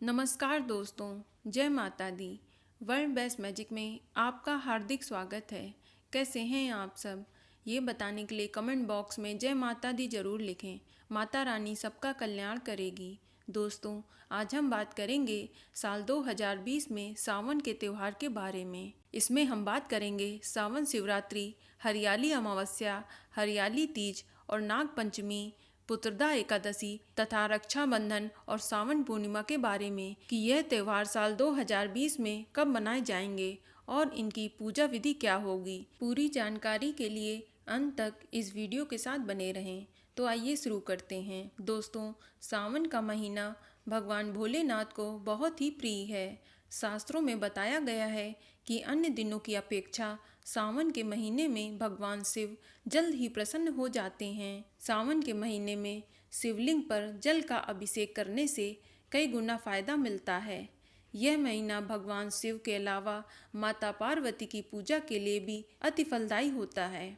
नमस्कार दोस्तों, जय माता दी। वर्ल्ड बेस्ट मैजिक में आपका हार्दिक स्वागत है। कैसे हैं आप सब? ये बताने के लिए कमेंट बॉक्स में जय माता दी ज़रूर लिखें। माता रानी सबका कल्याण करेगी। दोस्तों, आज हम बात करेंगे साल 2020 में सावन के त्यौहार के बारे में। इसमें हम बात करेंगे सावन शिवरात्रि, हरियाली अमावस्या, हरियाली तीज और नाग पंचमी, पुत्रदा एकादशी तथा रक्षाबंधन और सावन पूर्णिमा के बारे में कि यह त्यौहार साल 2020 में कब मनाए जाएंगे और इनकी पूजा विधि क्या होगी। पूरी जानकारी के लिए अंत तक इस वीडियो के साथ बने रहें। तो आइए शुरू करते हैं। दोस्तों, सावन का महीना भगवान भोलेनाथ को बहुत ही प्रिय है। शास्त्रों में बताया गया है कि अन्य दिनों की अपेक्षा सावन के महीने में भगवान शिव जल्द ही प्रसन्न हो जाते हैं। सावन के महीने में शिवलिंग पर जल का अभिषेक करने से कई गुना फायदा मिलता है। यह महीना भगवान शिव के अलावा माता पार्वती की पूजा के लिए भी अति फलदायी होता है।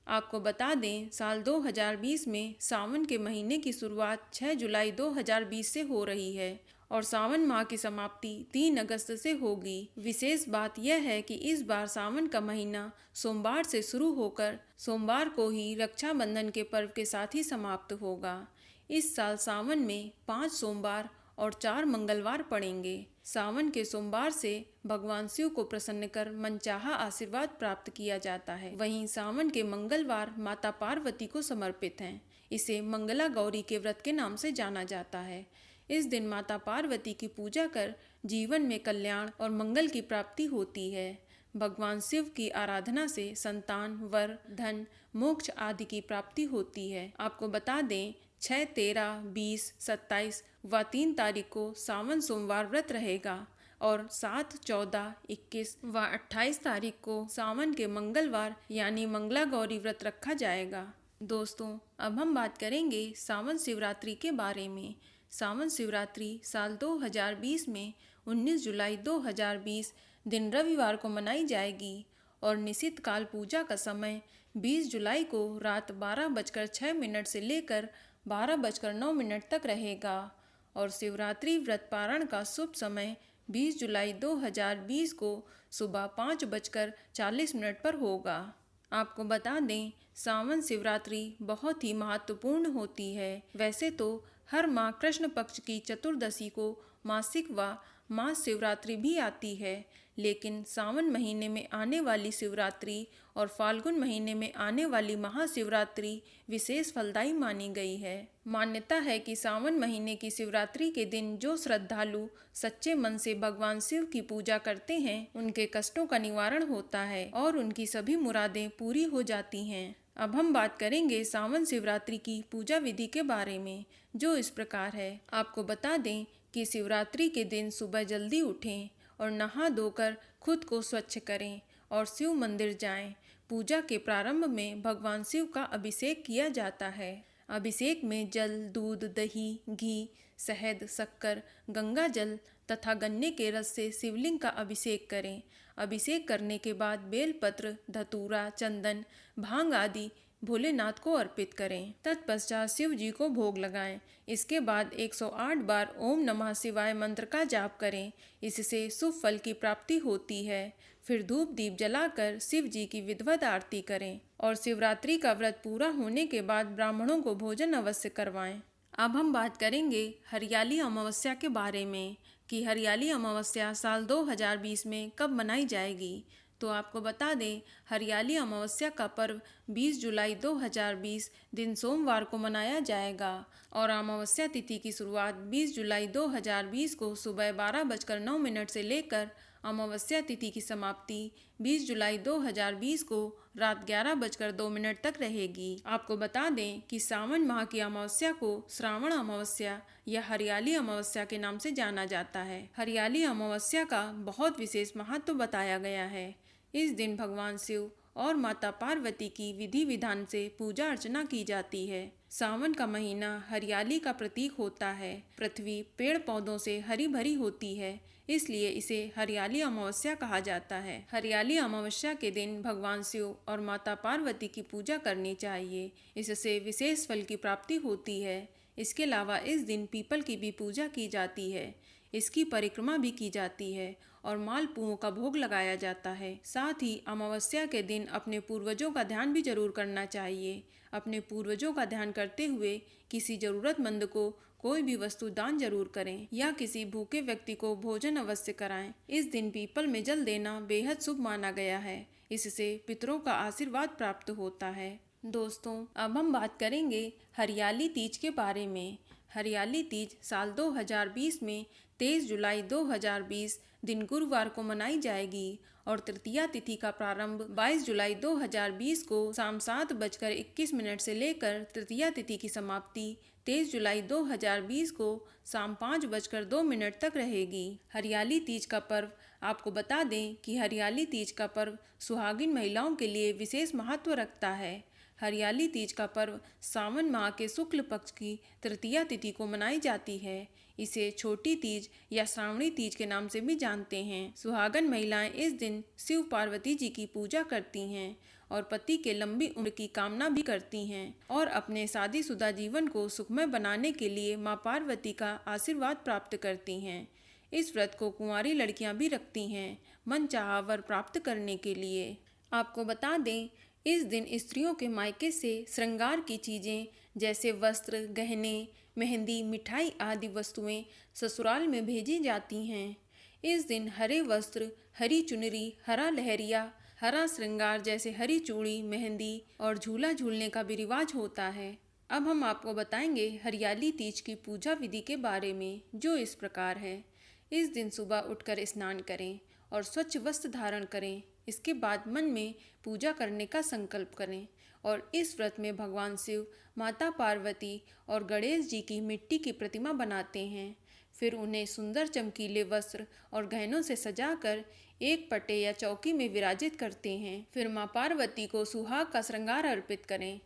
आपको बता दें, साल 2020 में सावन के महीने की शुरुआत 6 जुलाई 2020 से हो रही है और सावन माह की समाप्ति 3 अगस्त से होगी। विशेष बात यह है कि इस बार सावन का महीना सोमवार से शुरू होकर सोमवार को ही रक्षाबंधन के पर्व के साथ ही समाप्त होगा। इस साल सावन में 5 सोमवार और 4 मंगलवार पड़ेंगे। सावन के सोमवार से भगवान शिव को प्रसन्न कर मनचाहा आशीर्वाद प्राप्त किया जाता है। वहीं सावन के मंगलवार माता पार्वती को समर्पित हैं। इसे मंगला गौरी के व्रत के नाम से जाना जाता है। इस दिन माता पार्वती की पूजा कर जीवन में कल्याण और मंगल की प्राप्ति होती है। भगवान शिव की आराधना से संतान, वर, धन, मोक्ष आदि की प्राप्ति होती है। आपको बता दें, 6, 13, 20, 27 व 3 तारीख को सावन सोमवार व्रत रहेगा और 7, 14, 21 व 28 तारीख को सावन के मंगलवार यानी मंगला गौरी व्रत रखा जाएगा। दोस्तों, अब हम बात करेंगे सावन शिवरात्रि के बारे में। सावन शिवरात्रि साल 2020 में 19 जुलाई 2020 दिन रविवार को मनाई जाएगी और निश्चित काल पूजा का समय 20 जुलाई को रात 12:06 से लेकर 12:09 तक रहेगा और शिवरात्रि व्रत पारण का शुभ समय 20 जुलाई 2020 को सुबह 5:40 पर होगा। आपको बता दें, सावन शिवरात्रि बहुत ही महत्वपूर्ण होती है। वैसे तो हर माह कृष्ण पक्ष की चतुर्दशी को मासिक व मास शिवरात्रि भी आती है, लेकिन सावन महीने में आने वाली शिवरात्रि और फाल्गुन महीने में आने वाली महाशिवरात्रि विशेष फलदायी मानी गई है। मान्यता है कि सावन महीने की शिवरात्रि के दिन जो श्रद्धालु सच्चे मन से भगवान शिव की पूजा करते हैं, उनके कष्टों का निवारण होता है और उनकी सभी मुरादें पूरी हो जाती हैं। अब हम बात करेंगे सावन शिवरात्रि की पूजा विधि के बारे में, जो इस प्रकार है। आपको बता दें कि शिवरात्रि के दिन सुबह जल्दी उठें और नहा धोकर खुद को स्वच्छ करें और शिव मंदिर जाएं। पूजा के प्रारंभ में भगवान शिव का अभिषेक किया जाता है। अभिषेक में जल, दूध, दही, घी, शहद, शक्कर, गंगा जल तथा गन्ने के रस से शिवलिंग का अभिषेक करें। अभिषेक करने के बाद बेलपत्र, धतूरा, चंदन, भांग आदि भोलेनाथ को अर्पित करें। तत्पश्चात शिव जी को भोग लगाएं। इसके बाद 108 बार ओम नमः शिवाय मंत्र का जाप करें। इससे शुभ फल की प्राप्ति होती है। फिर धूप दीप जलाकर शिव जी की विधिवत आरती करें और शिवरात्रि का व्रत पूरा होने के बाद ब्राह्मणों को भोजन अवश्य करवाएं। अब हम बात करेंगे हरियाली अमावस्या के बारे में कि हरियाली अमावस्या साल 2020 में कब मनाई जाएगी। तो आपको बता दें, हरियाली अमावस्या का पर्व 20 जुलाई 2020 दिन सोमवार को मनाया जाएगा और अमावस्या तिथि की शुरुआत 20 जुलाई 2020 को सुबह 12:09 से लेकर अमावस्या तिथि की समाप्ति 20 जुलाई 2020 को रात 11:02 तक रहेगी। आपको बता दें कि सावन माह की अमावस्या को श्रावण अमावस्या या हरियाली अमावस्या के नाम से जाना जाता है। हरियाली अमावस्या का बहुत विशेष महत्व बताया गया है। इस दिन भगवान शिव और माता पार्वती की विधि विधान से पूजा अर्चना की जाती है। सावन का महीना हरियाली का प्रतीक होता है। पृथ्वी पेड़ पौधों से हरी भरी होती है, इसलिए इसे हरियाली अमावस्या कहा जाता है। हरियाली अमावस्या के दिन भगवान शिव और माता पार्वती की पूजा करनी चाहिए। इससे विशेष फल की प्राप्ति होती है। इसके अलावा इस दिन पीपल की भी पूजा की जाती है। इसकी परिक्रमा भी की जाती है और मालपुओं का भोग लगाया जाता है। साथ ही अमावस्या के दिन अपने पूर्वजों का ध्यान भी जरूर करना चाहिए। अपने पूर्वजों का ध्यान करते हुए किसी जरूरतमंद को कोई भी वस्तु दान जरूर करें या किसी भूखे व्यक्ति को भोजन अवश्य कराएं। इस दिन पीपल में जल देना बेहद शुभ माना गया है। इससे पितरों का आशीर्वाद प्राप्त होता है। दोस्तों, अब हम बात करेंगे हरियाली तीज के बारे में। हरियाली तीज साल 2020 में 23 जुलाई 2020 दिन गुरुवार को मनाई जाएगी और तृतीया तिथि का प्रारंभ 22 जुलाई 2020 को शाम 7:21 से लेकर तृतीया तिथि की समाप्ति 23 जुलाई 2020 को शाम 5:02 तक रहेगी। हरियाली तीज का पर्व, आपको बता दें कि हरियाली तीज का पर्व सुहागिन महिलाओं के लिए विशेष महत्व रखता है। हरियाली तीज का पर्व सावन माह के शुक्ल पक्ष की तृतीया तिथि को मनाई जाती है। इसे छोटी तीज या श्रावणी तीज के नाम से भी जानते हैं। सुहागन महिलाएं इस दिन शिव पार्वती जी की पूजा करती हैं और पति के लंबी उम्र की कामना भी करती हैं और अपने शादीशुदा जीवन को सुखमय बनाने के लिए मां पार्वती का आशीर्वाद प्राप्त करती हैं। इस व्रत को कुंवारी लड़कियां भी रखती हैं मनचाहा वर प्राप्त करने के लिए। आपको बता दें, इस दिन स्त्रियों के मायके से श्रृंगार की चीजें जैसे वस्त्र, गहने, मेहंदी, मिठाई आदि वस्तुएं ससुराल में भेजी जाती हैं। इस दिन हरे वस्त्र, हरी चुनरी, हरा लहरिया, हरा श्रृंगार जैसे हरी चूड़ी, मेहंदी और झूला झूलने का भी रिवाज होता है। अब हम आपको बताएंगे हरियाली तीज की पूजा विधि के बारे में, जो इस प्रकार है। इस दिन सुबह उठकर स्नान करें और स्वच्छ वस्त्र धारण करें। इसके बाद मन में पूजा करने का संकल्प करें और इस व्रत में भगवान शिव, माता पार्वती और गणेश जी की मिट्टी की प्रतिमा बनाते हैं। फिर उन्हें सुंदर चमकीले वस्त्र और गहनों से सजाकर एक पटे या चौकी में विराजित करते हैं। फिर माँ पार्वती को सुहाग का श्रृंगार अर्पित करें।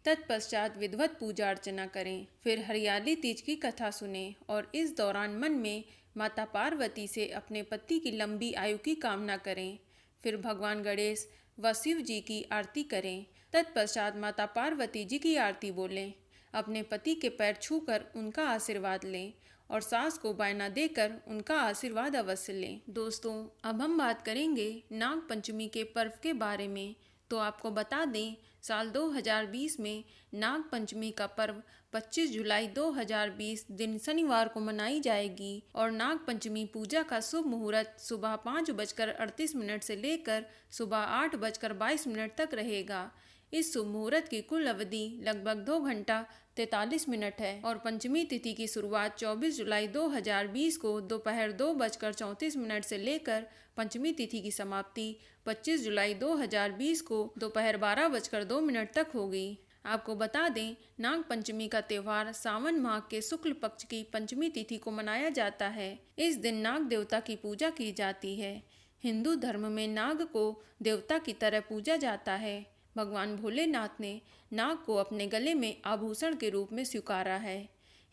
तत्पश्चात विधिवत पूजा अर्चना करें। फिर हरियाली तीज की कथा सुनें और इस दौरान मन में माता पार्वती से अपने पति की लंबी आयु की कामना करें। फिर भगवान गणेश व शिव जी की आरती करें। तत्पश्चात माता पार्वती जी की आरती बोलें। अपने पति के पैर छूकर उनका आशीर्वाद लें और सास को बायना देकर उनका आशीर्वाद अवश्य लें। दोस्तों, अब हम बात करेंगे नाग पंचमी के पर्व के बारे में। तो आपको बता दें, साल 2020 में नाग पंचमी का पर्व 25 जुलाई 2020 दिन शनिवार को मनाई जाएगी और नाग पंचमी पूजा का शुभ मुहूर्त सुबह 5:38 से लेकर सुबह 8:22 तक रहेगा। इस शुभ मुहूर्त की कुल अवधि लगभग 2 घंटा 43 मिनट है और पंचमी तिथि की शुरुआत 24 जुलाई 2020 को दोपहर 2:34 से लेकर पंचमी तिथि की समाप्ति 25 जुलाई 2020 को दोपहर 12:02 तक होगी। आपको बता दें, नाग पंचमी का त्यौहार सावन माह के शुक्ल पक्ष की पंचमी तिथि को मनाया जाता है। इस दिन नाग देवता की पूजा की जाती है। हिंदू धर्म में नाग को देवता की तरह पूजा जाता है। भगवान भोलेनाथ ने नाग को अपने गले में आभूषण के रूप में स्वीकारा है।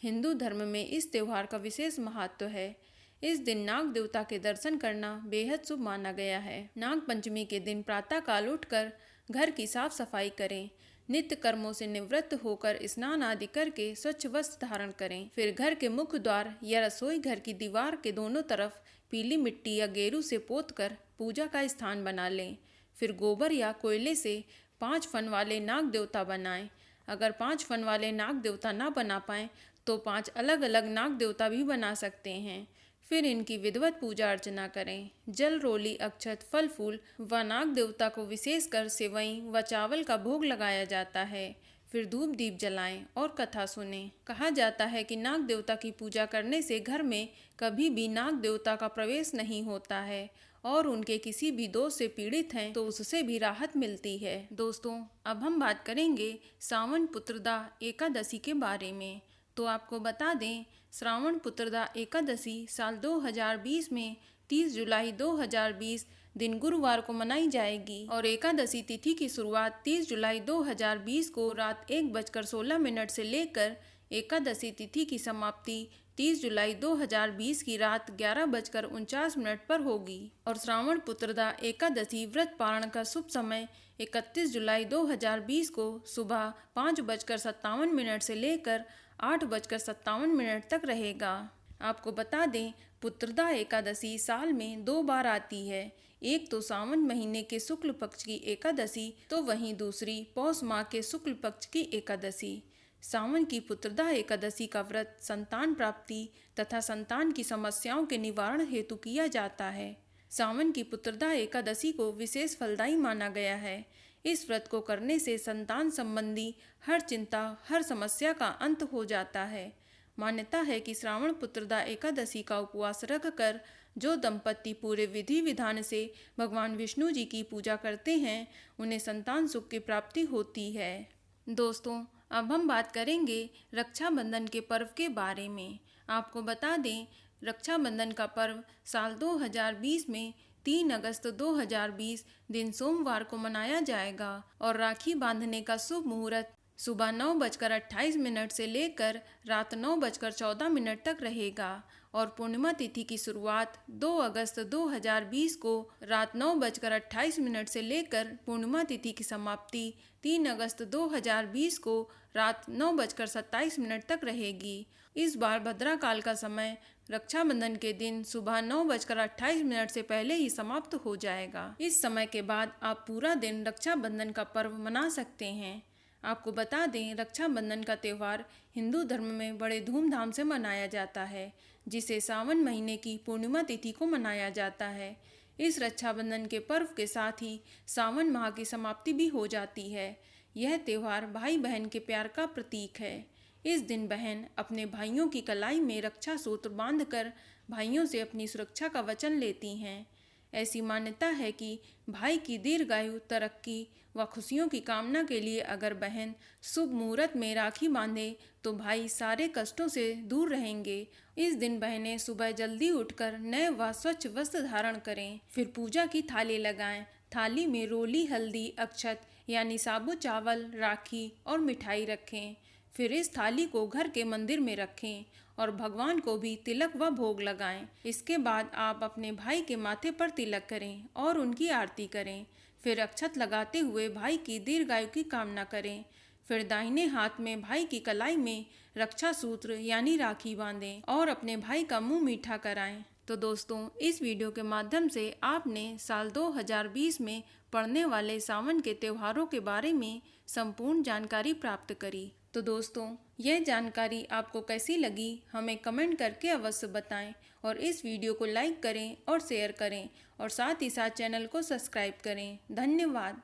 हिंदू धर्म में इस त्यौहार का विशेष महत्व है। इस दिन नाग देवता के दर्शन करना बेहद शुभ माना गया है। नाग पंचमी के दिन प्रातःकाल उठकर घर की साफ सफाई करें। नित्य कर्मों से निवृत्त होकर स्नान आदि करके स्वच्छ वस्त्र धारण करें। फिर घर के मुख्य द्वार या रसोई घर की दीवार के दोनों तरफ पीली मिट्टी या गेरू से पोतकर पूजा का स्थान बना लें। फिर गोबर या कोयले से 5 फन वाले नाग देवता बनाएं। अगर 5 फन वाले नाग देवता ना बना पाएं तो 5 अलग अलग नाग देवता भी बना सकते हैं। फिर इनकी विधिवत पूजा अर्चना करें। जल, रोली, अक्षत, फल फूल व नाग देवता को विशेषकर सेवई व चावल का भोग लगाया जाता है। फिर धूप दीप जलाएं और कथा सुनें। कहा जाता है कि नाग देवता की पूजा करने से घर में कभी भी नाग देवता का प्रवेश नहीं होता है और उनके किसी भी दोष से पीड़ित हैं तो उससे भी राहत मिलती है। दोस्तों, अब हम बात करेंगे श्रावण पुत्रदा एकादशी के बारे में। तो आपको बता दें, श्रावण पुत्रदा एकादशी साल 2020 में 30 जुलाई 2020 दिन गुरुवार को मनाई जाएगी और एकादशी तिथि की शुरुआत 30 जुलाई 2020 को रात 1:16 से लेकर एकादशी तिथि की समाप्ति 30 जुलाई 2020 की रात 11:49 पर होगी और श्रावण पुत्रदा एकादशी व्रत पारण का शुभ समय 31 जुलाई 2020 को सुबह 5:57 से लेकर 8:57 तक रहेगा। आपको बता दें, पुत्रदा एकादशी साल में 2 बार आती है। एक तो सावन महीने के शुक्ल पक्ष की एकादशी, तो वहीं दूसरी पौष माह के शुक्ल पक्ष की एकादशी। सावन की पुत्रदा एकादशी का व्रत संतान प्राप्ति तथा संतान की समस्याओं के निवारण हेतु किया जाता है। सावन की पुत्रदा एकादशी को विशेष फलदायी माना गया है। इस व्रत को करने से संतान संबंधी हर चिंता, हर समस्या का अंत हो जाता है। मान्यता है कि श्रावण पुत्रदा एकादशी का उपवास रखकर जो दंपति पूरे विधि विधान से भगवान विष्णु जी की पूजा करते हैं, उन्हें संतान सुख की प्राप्ति होती है। दोस्तों, अब हम बात करेंगे रक्षाबंधन के पर्व के बारे में। आपको बता दें, रक्षाबंधन का पर्व साल 2020 में 3 अगस्त 2020 दिन सोमवार को मनाया जाएगा और राखी बांधने का शुभ मुहूर्त सुबह 9:28 से लेकर रात 9:14 तक रहेगा और पूर्णिमा तिथि की शुरुआत 2 अगस्त 2020 को रात 9:28 से लेकर पूर्णिमा तिथि की समाप्ति 3 अगस्त 2020 को रात 9:27 तक रहेगी। इस बार भद्राकाल का समय रक्षाबंधन के दिन सुबह 9:28 से पहले ही समाप्त हो जाएगा। इस समय के बाद आप पूरा दिन रक्षाबंधन का पर्व मना सकते हैं। आपको बता दें, रक्षाबंधन का त्यौहार हिंदू धर्म में बड़े धूमधाम से मनाया जाता है, जिसे सावन महीने की पूर्णिमा तिथि को मनाया जाता है। इस रक्षाबंधन के पर्व के साथ ही सावन माह की समाप्ति भी हो जाती है। यह त्यौहार भाई बहन के प्यार का प्रतीक है। इस दिन बहन अपने भाइयों की कलाई में रक्षा सूत्र बांधकर भाइयों से अपनी सुरक्षा का वचन लेती हैं। ऐसी मान्यता है कि भाई की दीर्घायु, तरक्की व खुशियों की कामना के लिए अगर बहन शुभ मुहूर्त में राखी बांधे तो भाई सारे कष्टों से दूर रहेंगे। इस दिन बहनें सुबह जल्दी उठकर नए व स्वच्छ वस्त्र धारण करें, फिर पूजा की थाली लगाएं। थाली में रोली, हल्दी, अक्षत यानी साबुत चावल, राखी और मिठाई रखें। फिर इस थाली को घर के मंदिर में रखें और भगवान को भी तिलक व भोग लगाएं। इसके बाद आप अपने भाई के माथे पर तिलक करें और उनकी आरती करें। फिर अक्षत लगाते हुए भाई की दीर्घायु की कामना करें। फिर दाहिने हाथ में भाई की कलाई में रक्षा सूत्र यानी राखी बांधें और अपने भाई का मुंह मीठा कराएं। तो दोस्तों, इस वीडियो के माध्यम से आपने साल 2020 में पड़ने वाले सावन के त्योहारों के बारे में संपूर्ण जानकारी प्राप्त करी। तो दोस्तों, यह जानकारी आपको कैसी लगी हमें कमेंट करके अवश्य बताएं और इस वीडियो को लाइक करें और शेयर करें और साथ ही साथ चैनल को सब्सक्राइब करें। धन्यवाद।